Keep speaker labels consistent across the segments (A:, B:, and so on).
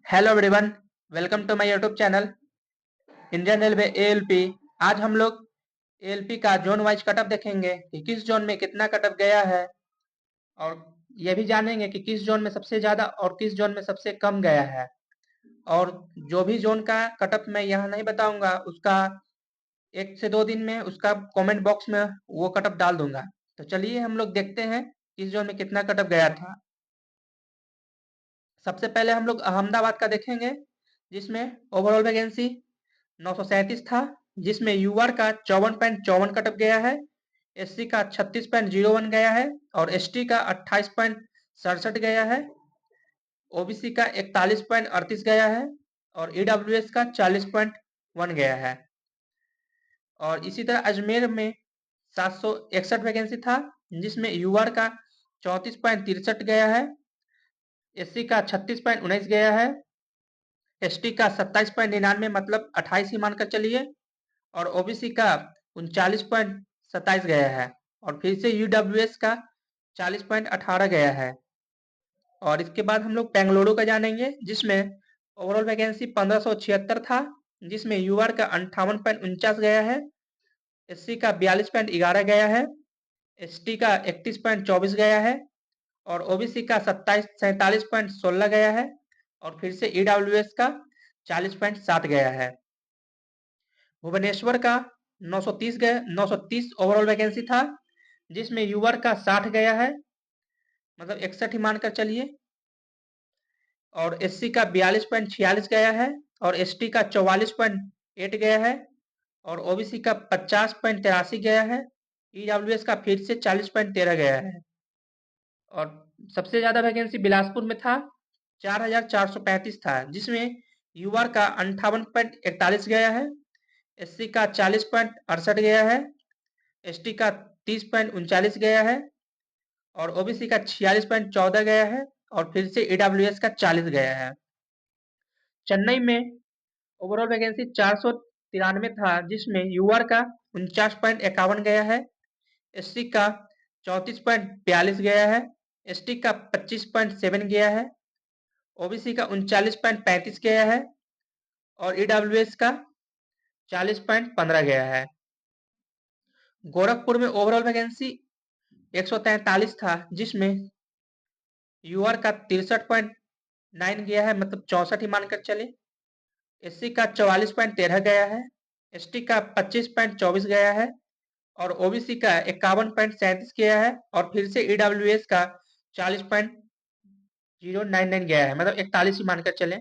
A: Hello everyone, welcome to my YouTube channel Indian railway ALP. आज हम लोग ALP का जोन वाइज कटअप देखेंगे कि किस जोन में कितना कटअप गया है, और ये भी जानेंगे कि किस जोन में सबसे ज़्यादा और किस जोन में सबसे कम गया है। और जो भी जोन का कटअप मैं यहाँ नहीं बताऊंगा, उसका 1 से 2 दिन में उसका कमेंट बॉक्स में वो कटअप डाल दूंगा। तो चलिए हम लोग देखते हैं किस जोन में कितना कटअप गया था। सबसे पहले हम लोग अहमदाबाद का देखेंगे, जिसमें ओवरऑल वैकेंसी 937 था, जिसमें यूआर का 54.54 कटअप गया है, एससी का 36.01 गया है और एसटी का 28.67 गया है, ओबीसी का 41.38 गया है और ईडब्ल्यूएस का 40.1 गया है। और इसी तरह अजमेर में 761 वैकेंसी था, जिसमें यूआर का 34.63 गया है, एससी का 36.19 गया है, एसटी का 27.99 मतलब 28 ही मानकर चलिए, और ओबीसी का 39.27 गया है, और फिर से यूडब्ल्यूएस का 40.18 गया है। और इसके बाद हम लोग बेंगलुरु का जानेंगे, जिसमें ओवरऑल वैकेंसी 1576 था, जिसमें यूआर का 58.49 गया है, एससी का 42.11 गया है, एसटी का 31.24 गया है और ओबीसी का 47.16 गया है, और फिर से ईडब्ल्यूएस का 40.7 गया है। भुवनेश्वर का 930 ओवरऑल वैकेंसी था, जिसमें यूआर का 60 गया है, मतलब 61 ही मानकर चलिए, और एससी का 42.46 गया है और एसटी का 44.8 गया है और ओबीसी का 50.83 गया है, ईडब्ल्यूएस का फिर से 40.13 गया है। और सबसे ज्यादा वैकेंसी बिलासपुर में था, 4435 था, जिसमें यूआर का 58.41 गया है, एससी का 40.68 गया है, एसटी का 30.39 गया है और ओबीसी का 46.14 गया है और फिर से ईडब्ल्यूएस का 40 गया है। चेन्नई में ओवरऑल वैकेंसी 493 था, जिसमें यूआर का 49.51 गया है, एससी का 34.42 गया है, एसटी का 25.7 गया है, ओबीसी का 39.35 गया है और ईडब्ल्यूएस का 40.15 गया है। गोरखपुर में ओवरऑल वैकेंसी 143 था, जिसमें यूआर का 63.9 गया है, मतलब 64 ही मानकर चले, एससी का 44.13 गया है, एसटी का 25.24 गया है और ओबीसी का 51.37 गया है और फिर से ईडब्ल्यूएस का 40.099 गया है, मतलब 41 ही मानकर चले।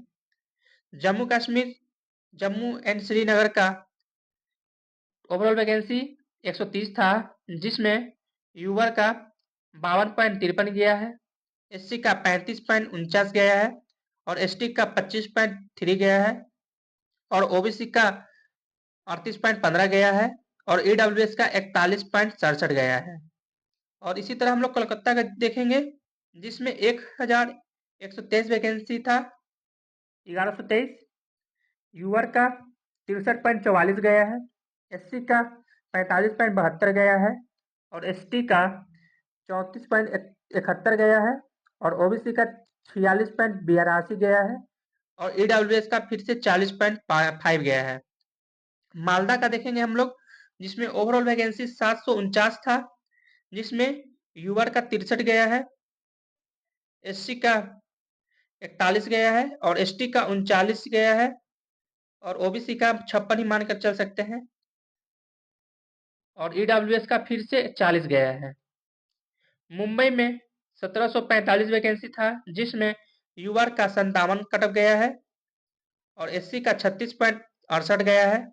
A: जम्मू कश्मीर, जम्मू एंड श्रीनगर का ओवरऑल वैकेंसी 130 था, जिसमें यूआर का 52.53 गया है, एससी का 35.49 गया है और एसटी का 25.3 गया है और ओबीसी का 38.15 गया है और ईडब्ल्यूएस का 41.67 गया है। और इसी तरह हम लोग कोलकाता का देखेंगे, जिसमें 1123 वैकेंसी था, 1123, यूआर का 63.44 गया है, एससी का 45.72 गया है और एसटी का 34.71 गया है और ओबीसी का 46.82 गया है और ईडब्ल्यूएस का फिर से 40.5 गया है। मालदा का देखेंगे हम लोग, जिसमें ओवरऑल वैकेंसी 749 था, जिसमें यूआर का 63 गया है, एससी का 41 गया है और एसटी का 39 गया है और ओबीसी का 56 ही मानकर चल सकते हैं और ईडब्ल्यूएस का फिर से 40 गया है। मुंबई में 1745 वैकेंसी था, जिसमें यूआर का 57 कटअप गया है और एससी का 36.68 गया है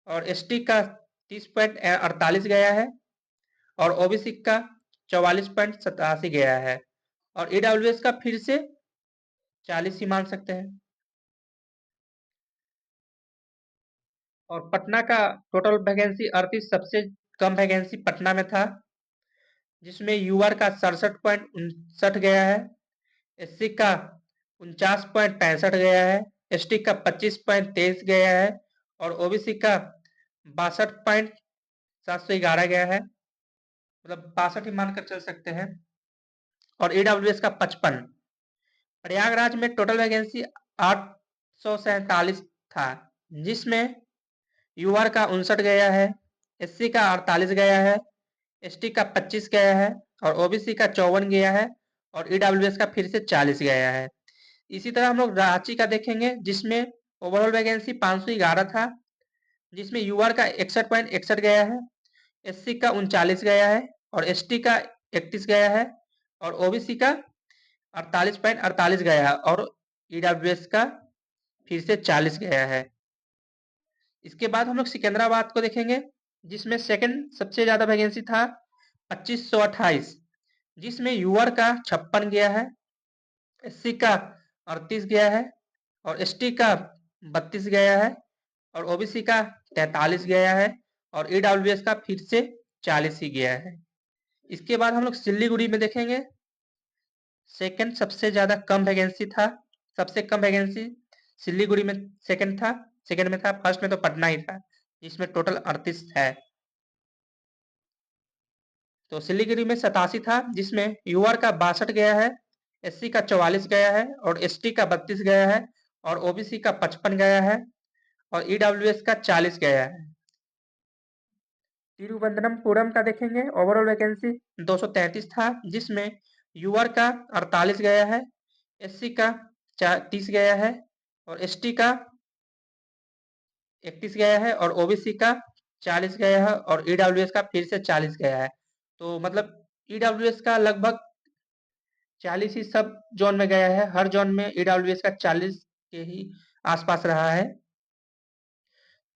A: और एसटी का 30.48 गया है और ओबीसी का 44.87 गया है और ईडब्ल्यूएस का फिर से 40 ही मान सकते हैं। और पटना का टोटल वैकेंसी 38, सबसे कम वैकेंसी पटना में था, जिसमें यूआर का 67.59 गया है, एससी का 49.65 गया है, एसटी का 25.23 गया है और ओबीसी का 62.711 गया है, मतलब 62 ही मानकर चल सकते हैं और ईडब्ल्यूएस का 55। प्रयागराज में टोटल वैकेंसी 847 था, जिसमें यूआर का 59 गया है, एससी का 48 गया है, एसटी का 25 गया है और ओबीसी का 54 गया है और ईडब्ल्यूएस का फिर से 40 गया है। इसी तरह हम लोग रांची का देखेंगे, जिसमें ओवरऑल वैकेंसी 511 था, जिसमें यूआर का 61.61 गया है, एससी का 39 गया है और एसटी का 31 गया है और ओबीसी का 48.48 गया है और ईडब्ल्यूएस का फिर से 40 गया है। इसके बाद हम लोग सिकंदराबाद को देखेंगे, जिसमें सेकंड सबसे ज्यादा वैकेंसी था 2528, जिसमें यूआर का 56 गया है, एससी का 38 गया है और एसटी का 32 गया है और ओबीसी का 43 गया है और ईडब्ल्यूएस का फिर से 40 ही गया है। इसके बाद हम लोग सिल्लीगुड़ी में देखेंगे, सेकंड सबसे ज्यादा कम वैकेंसी था, सबसे कम वैकेंसी सिल्लीगुड़ी में सेकंड था, सेकंड में था, फर्स्ट में तो पटना ही था, जिसमें टोटल 38 है। तो सिल्लीगुड़ी में 87 था, जिसमें यूआर का 62 गया है, एससी का 44 गया है और एसटी का 32 गया है और ओबीसी का 55 गया है और ईडब्ल्यूएस का 40 गया है। तिरुवनंतपुरम का देखेंगे, ओवरऑल वैकेंसी 233 था, जिसमें यूआर का 48 गया है, एससी का 30 गया है और एसटी का 31 गया है और ओबीसी का 40 गया है और ईडब्ल्यूएस का फिर से 40 गया है। तो मतलब ईडब्ल्यूएस का लगभग 40 ही सब जोन में गया है, हर जोन में ईडब्ल्यूएस का 40 के ही आसपास रहा है।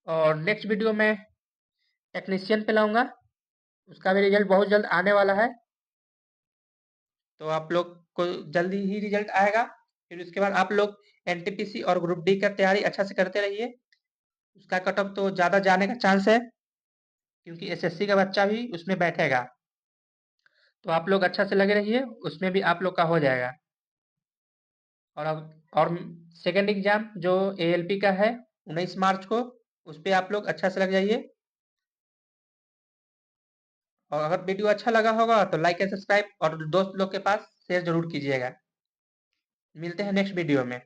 A: और नेक्स्ट वीडियो में टेक्नीशियन पे लाऊंगा, उसका भी रिजल्ट बहुत जल्द आने वाला है, तो आप लोग को जल्दी ही रिजल्ट आएगा। फिर उसके बाद आप लोग एनटीपीसी और ग्रुप डी का तैयारी अच्छा से करते रहिए, उसका कट ऑफ तो ज़्यादा जाने का चांस है, क्योंकि एसएससी का बच्चा भी उसमें बैठेगा। तो आप लोग अच्छा से लगे रहिए, उसमें भी आप लोग का हो जाएगा। और अब और सेकंड एग्जाम जो एएलपी का है 19 मार्च को, उस पे आप लोग अच्छा से लग जाइए। और अगर वीडियो अच्छा लगा होगा तो लाइक एंड सब्सक्राइब और दोस्त लोग के पास शेयर जरूर कीजिएगा। मिलते हैं नेक्स्ट वीडियो में।